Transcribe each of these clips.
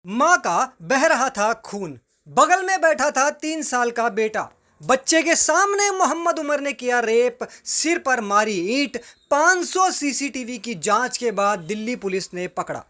माँ का बह रहा था खून। बगल में बैठा था 3 साल का बेटा। बच्चे के सामने मोहम्मद उमर ने किया रेप, सिर पर मारी ईंट। 500 सीसीटीवी की जांच के बाद दिल्ली पुलिस ने पकड़ा।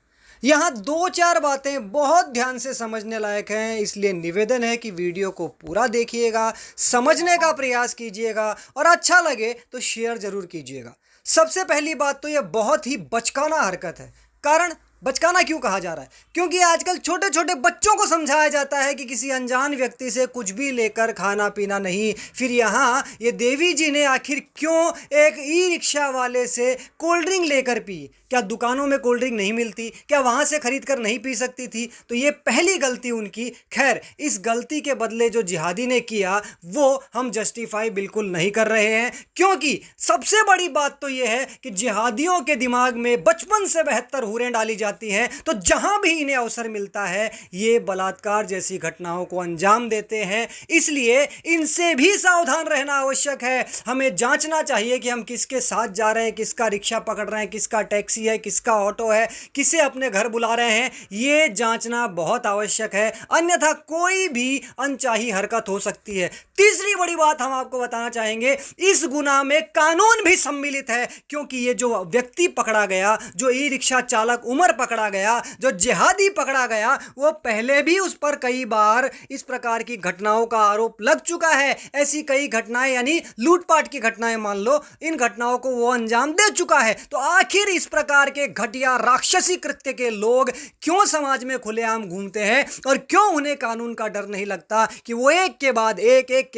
यहाँ दो चार बातें बहुत ध्यान से समझने लायक हैं, इसलिए निवेदन है कि वीडियो को पूरा देखिएगा, समझने का प्रयास कीजिएगा और अच्छा लगे तो शेयर जरूर कीजिएगा। सबसे पहली बात तो यह बहुत ही बचकाना हरकत है। कारण बचकाना क्यों कहा जा रहा है? क्योंकि आजकल छोटे छोटे बच्चों को समझाया जाता है कि किसी अनजान व्यक्ति से कुछ भी लेकर खाना पीना नहीं। फिर यहाँ ये देवी जी ने आखिर क्यों एक ई रिक्शा वाले से कोल्ड ड्रिंक लेकर पी? क्या दुकानों में कोल्ड ड्रिंक नहीं मिलती? क्या वहाँ से खरीद कर नहीं पी सकती थी? तो ये पहली गलती उनकी। खैर, इस गलती के बदले जो जिहादी ने किया वो हम जस्टिफाई बिल्कुल नहीं कर रहे हैं, क्योंकि सबसे बड़ी बात तो ये है कि जिहादियों के दिमाग में बचपन से 72 हुरें डाली जाती हैं, तो जहां भी इन्हें अवसर मिलता है ये बलात्कार जैसी घटनाओं को अंजाम देते हैं। इसलिए इनसे भी सावधान रहना आवश्यक है। हमें जांचना चाहिए कि हम किसके साथ जा रहे हैं, किसका रिक्शा पकड़ रहे हैं, किसका टैक्सी है, किसका ऑटो है, किसे अपने घर बुला रहे हैं। ये जांचना बहुत आवश्यक है, अन्यथा कोई भी अनचाही हरकत हो सकती है। तीसरी बड़ी बात हम आपको बताना चाहेंगे, इस गुनाह में कानून भी सम्मिलित है, क्योंकि ये जो व्यक्ति पकड़ा गया, जो ई रिक्शा चालक उमर पकड़ा गया, जो जिहादी पकड़ा गया, वो पहले भी उस पर कई बार इस प्रकार की घटनाओं का आरोप लग चुका है। ऐसी कई घटनाएं, यानी लूटपाट की घटनाएं मान लो, इन घटनाओं को वो अंजाम दे चुका है। तो आखिर इस प्रकार के घटिया राक्षसी कृत्य के लोग क्यों समाज में खुलेआम घूमते हैं और क्यों उन्हें कानून का डर नहीं लगता कि वो एक के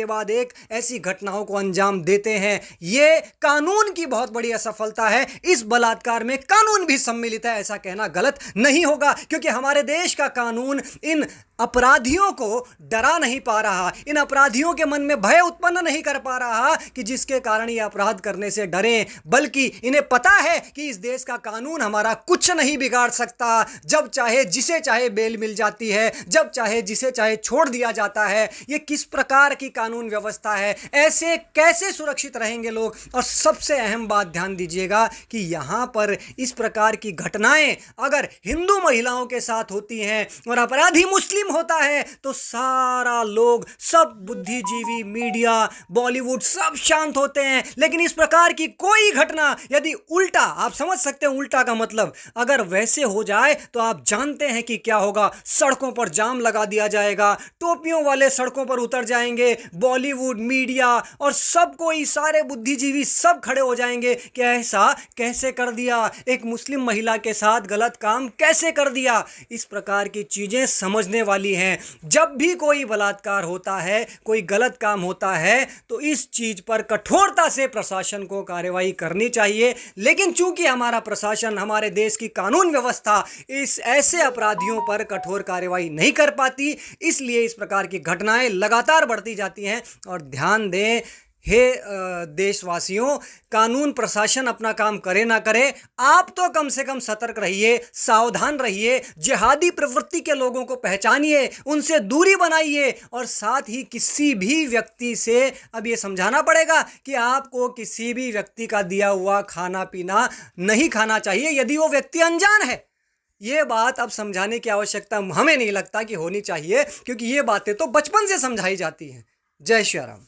बाद एक ऐसी घटनाओं को अंजाम देते हैं? ये कानून की बहुत बड़ी असफलता है। इस बलात्कार में कानून भी सम्मिलित है, ऐसा कहना गलत नहीं होगा, क्योंकि हमारे देश का कानून इन अपराधियों को डरा नहीं पा रहा, इन अपराधियों के मन में भय उत्पन्न नहीं कर पा रहा कि जिसके कारण ये अपराध करने से डरें, बल्कि इन्हें पता है कि इस देश का कानून हमारा कुछ नहीं बिगाड़ सकता। जब चाहे जिसे चाहे बेल मिल जाती है, जब चाहे जिसे चाहे छोड़ दिया जाता है। ये किस प्रकार की कानून व्यवस्था है? ऐसे कैसे सुरक्षित रहेंगे लोग? और सबसे अहम बात ध्यान दीजिएगा कि यहाँ पर इस प्रकार की घटनाएं अगर हिंदू महिलाओं के साथ होती हैं और अपराधी मुस्लिम होता है तो सारा लोग, सब बुद्धिजीवी, मीडिया, बॉलीवुड सब शांत होते हैं। लेकिन इस प्रकार की कोई घटना यदि उल्टा, आप समझ सकते हैं उल्टा का मतलब, अगर वैसे हो जाए तो आप जानते हैं कि क्या होगा। सड़कों पर जाम लगा दिया जाएगा, टोपियों वाले सड़कों पर उतर जाएंगे, बॉलीवुड, मीडिया और सब कोई, सारे बुद्धिजीवी सब खड़े हो जाएंगे कि ऐसा कैसे कर दिया, एक मुस्लिम महिला के साथ गलत काम कैसे कर दिया। इस प्रकार की चीजें समझने वाली हैं। जब भी कोई बलात्कार होता है, कोई गलत काम होता है, तो इस चीज पर कठोरता से प्रशासन को कार्रवाई करनी चाहिए। लेकिन चूंकि हमारा प्रशासन, हमारे देश की कानून व्यवस्था इस ऐसे अपराधियों पर कठोर कार्रवाई नहीं कर पाती, इसलिए इस प्रकार की घटनाएं लगातार बढ़ती जाती हैं। और ध्यान दें, हे देशवासियों, कानून प्रशासन अपना काम करे ना करे, आप तो कम से कम सतर्क रहिए, सावधान रहिए, जिहादी प्रवृत्ति के लोगों को पहचानिए, उनसे दूरी बनाइए और साथ ही किसी भी व्यक्ति से अब ये समझाना पड़ेगा कि आपको किसी भी व्यक्ति का दिया हुआ खाना पीना नहीं खाना चाहिए यदि वो व्यक्ति अनजान है। ये बात अब समझाने की आवश्यकता हमें नहीं लगता कि होनी चाहिए, क्योंकि ये बातें तो बचपन से समझाई जाती हैं। जय श्री राम।